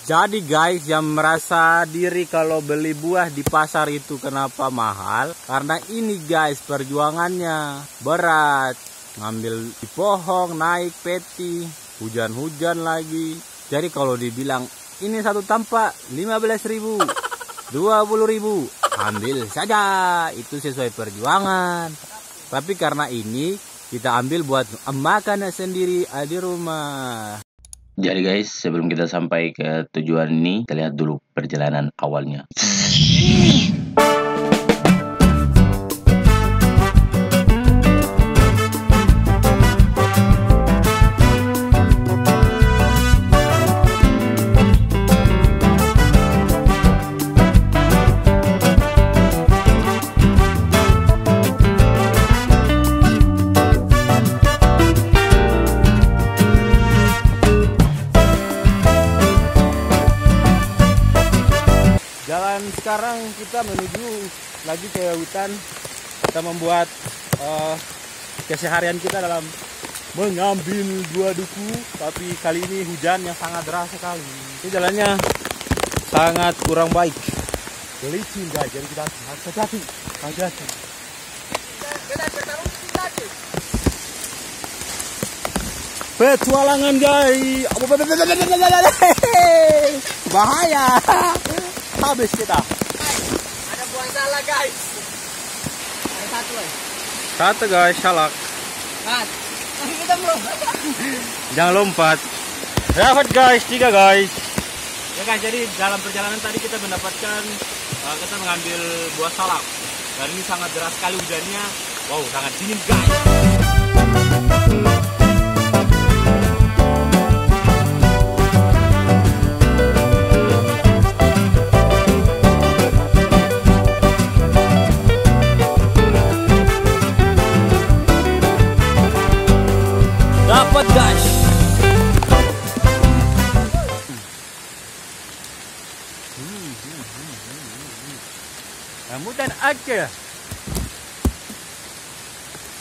Jadi guys, yang merasa diri kalau beli buah di pasar itu kenapa mahal? Karena ini guys, perjuangannya berat. Ngambil di pohon, naik peti, hujan-hujan lagi. Jadi kalau dibilang ini satu tampak 15.000, 20.000, ambil saja. Itu sesuai perjuangan. Tapi karena ini kita ambil buat makan sendiri di rumah. Jadi guys, sebelum kita sampai ke tujuan ini, kita lihat dulu perjalanan awalnya. Jalan sekarang kita menuju lagi ke hutan. Kita membuat keseharian kita dalam mengambil buah duku. Tapi kali ini hujan yang sangat deras sekali. Ini jalannya sangat kurang baik. Licin guys, jadi kita harus hati-hati. Petualangan guys. Bahaya. Habis kita. Ada buah salak guys. Ada satu lagi. Satu guys, salak. Kat. Kita belum. Jangan lompat. Dapat guys, 3 guys. Ya guys, jadi dalam perjalanan tadi kita mendapatkan kita mengambil buah salak. Dan ini sangat deras sekali hujannya. Wow, sangat dingin guys. Dapat guys. Rambutan Aceh.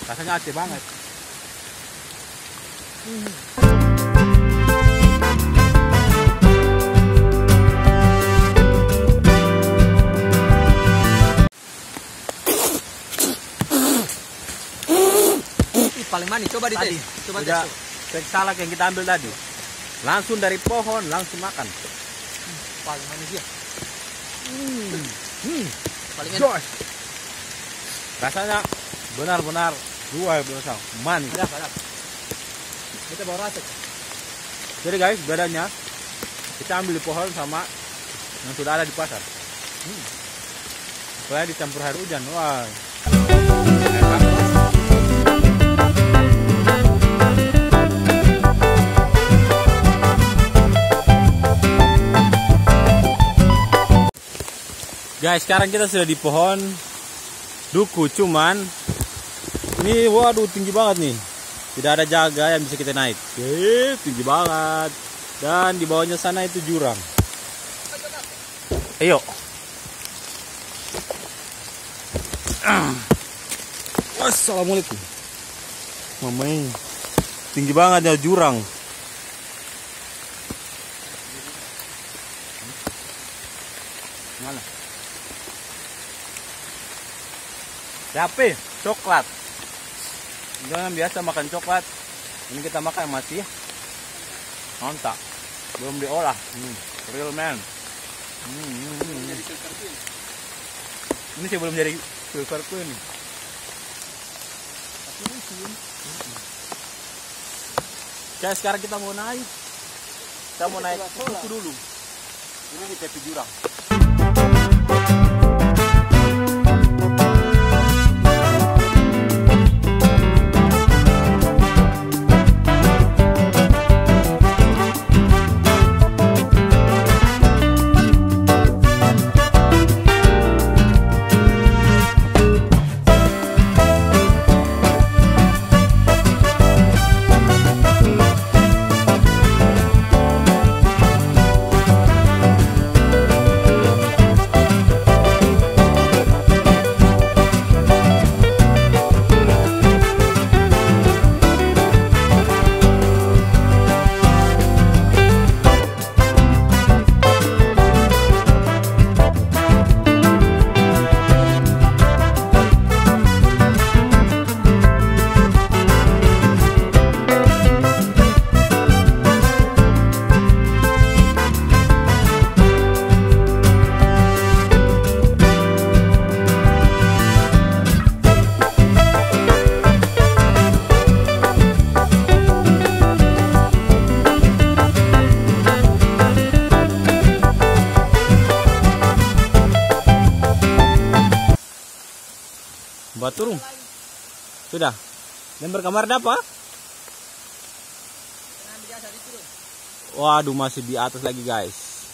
Rasanya Aceh banget. Paling manis, coba dites. Coba Udah tes. salak yang kita ambil tadi. Langsung dari pohon, langsung makan. Paling manis ya. Paling enak. Josh. Rasanya benar-benar luar biasa manis. Ada. Kita bawa rasa. Jadi guys, bedanya kita ambil di pohon sama yang sudah ada di pasar. Soalnya dicampur air hujan. Wah. Guys, sekarang kita sudah di pohon duku, cuman ini waduh tinggi banget nih. Tidak ada jaga yang bisa kita naik. Tinggi banget. Dan di bawahnya sana itu jurang. Ayo. Assalamualaikum. Mamai. Tinggi banget ya jurang. Mana? Siapa? Coklat. Jangan biasa makan coklat. Ini kita makan masih ya. Mantap. Belum diolah. Real man. Ini sih belum jadi silver queen. Oke, sekarang kita mau naik. Kita mau naik ke dulu. Ini di tepi jurang. Coba turun. Sudah. Lembar kamar apa? Waduh, masih di atas lagi guys.